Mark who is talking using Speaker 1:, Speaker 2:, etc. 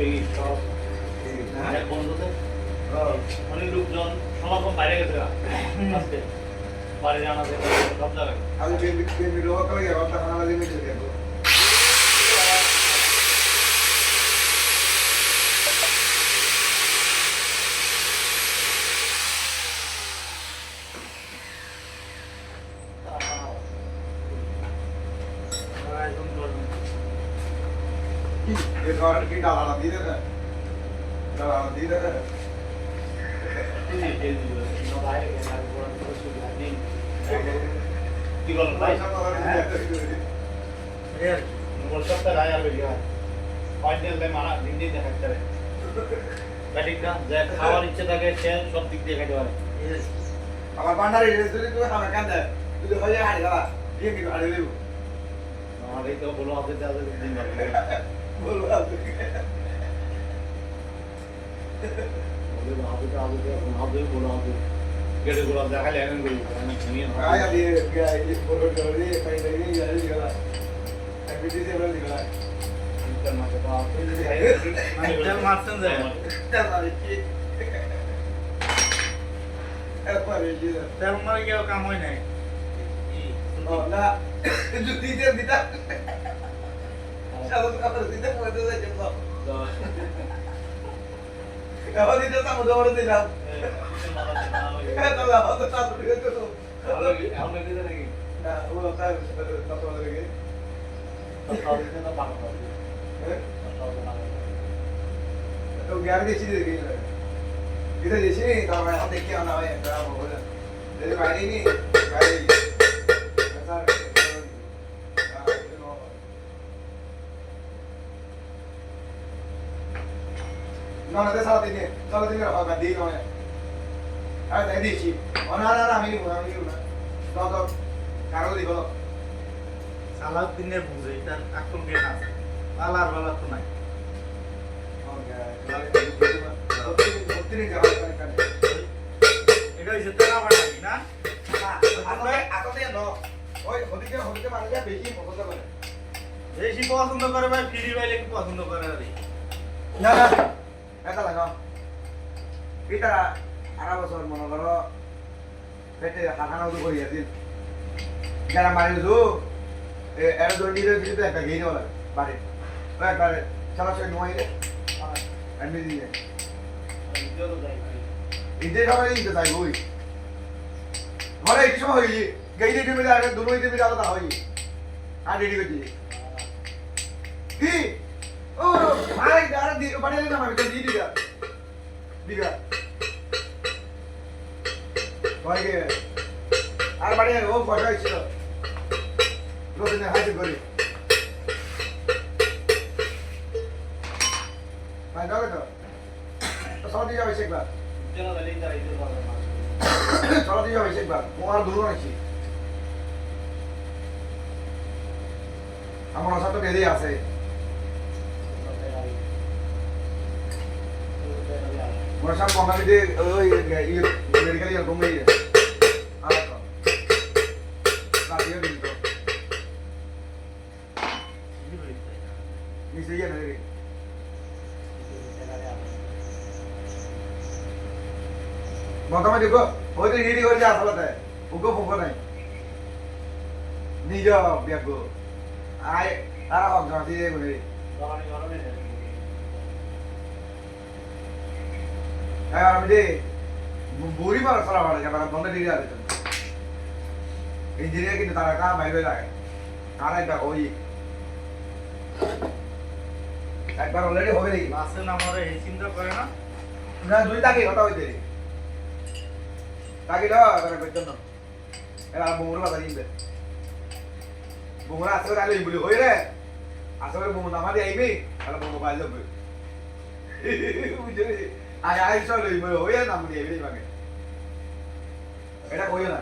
Speaker 1: এই সব এক বন্ধুতে অনেক লোকজন সমাগম বাইরে গেছে আজকে বাড়ি জানা যেতে সব জায়গায়
Speaker 2: আমি বেবি রোগ করে গেলাম তখন আমাদের মিলে গেল ये और की डाला दी दे डाला दी दे
Speaker 1: কি বল ভাই বল সপ্তাহ রায় আর গিয়া ফাইনাল টাইম মারা দিন দিন দেখাতে পারে ব্যাটিংটা যে খাওয়ার ইচ্ছে থাকে সে সব দিক দিয়ে খাইতে পারে
Speaker 2: আমার বান্ডারি রেস্টুরেন্ট তুই খাবে কান্দে তুই হয়ে হাড়ি দাও দিয়ে কি হাড়ি দেব
Speaker 1: আমার এই তো বলো আপনি দাদা দিন যাবে
Speaker 2: বলবো আপনি
Speaker 1: বলে আপনি তো আপনি বলো আপনি গেলে বলো দেখালে এমন করি আমি নিয়ে
Speaker 2: আয়া দিয়ে ये फोटो जल्दी कहीं नहीं जल्दी निकला एमबीटी से बड़ा निकला
Speaker 1: इंटर मारते तो आप
Speaker 3: इंटर मारते हैं
Speaker 2: चल मारे की ए पर ये
Speaker 3: तेल मर गया काम होई नहीं
Speaker 2: ओ ना जो दीदे दीदा चलो का पर दीदे को दे जब तो अब दीदे सा मुझे और दे जाओ तो ला तो ता तो तो
Speaker 1: हम ले दे नहीं
Speaker 2: ना वो का तो लगे
Speaker 1: और इसे ना बात कर
Speaker 2: तो ग्यारह देसी दे गई इधर देसी नहीं तो मैं हम देख के आना है क्या हो रहा तेरे भाई नहीं भाई ऐसा ना ना साथ दिन चलो दिन रहा मैं दी ना है अरे देसी और ना ना আমি না তো কারো দিব
Speaker 3: সালাউদ্দিনের বুঝে এটা আকল জ্ঞান আছে আলার বেলা তো নাই এটা হইছে তেলা বাড়ি না বেশি পছন্দ করে ভাই ফ্রি পাইলে কি পছন্দ করে আরে
Speaker 2: আড়া বছর মনে করো পেটে হাঁটানো তো করি আছি যারা মারি দু এর দন্ডিরে কিছু একটা ঘিরে বলা বাড়ি একবারে চলো সে নোয়াইলে এমনি দিয়ে ইদে সবাই ইদে যাই বই ঘরে এই সময় হইলি গেইলে টিমে যাবে দুনো টিমে যাবে তা হই আর রেডি করছি কি ও ভাই আর দি বাড়িলে না আমি দি দিগা দিগা ভাই আর বাড়ি ও ফটো ছিল রোজনে হাইতে করি ভাই দাও তো সব দিয়ে যাবে একবার
Speaker 1: চলো তাহলে ইন্টার আইতে পারবে না
Speaker 2: চলো দিয়ে যাবে একবার তোমার দূর নাকি আমার সাথে বেদে আছে মোর সাথে বাঙালি দে ওই মেডিকেল ইয়ার কমে গিয়ে আর তো কাটিয়ে দিল তো নিচে গিয়ে নেবে বর্তমানে দেখো ওই তো রেডি হয়ে যা আসলে ওকে ফোন নাই নিজ ব্যাগ আয় তারা অজ্ঞান দিয়ে বলে
Speaker 1: গরমে গরমে
Speaker 2: আমি যে বুড়ি মারা সারা বাড়া যারা বন্ধ দিয়ে আছে ইঞ্জিনিয়ার কিন্তু তারা কাম বাইরে লাগে আর একটা ওই একবার অলরেডি হবে নাকি
Speaker 3: মাসে নামরে এই চিন্তা করে না
Speaker 2: না দুই টাকা কথা হইতে টাকা দাও করে বেতন না এরা বমুর কথা দিবে বমুর আসলে আলো বলি হই রে আসলে বমুর নামাদি আইবি আর বমুর বাইরে যাবে বুঝলি আয় আয় চলো হই নাম দিয়ে আইবি মানে এটা কইও না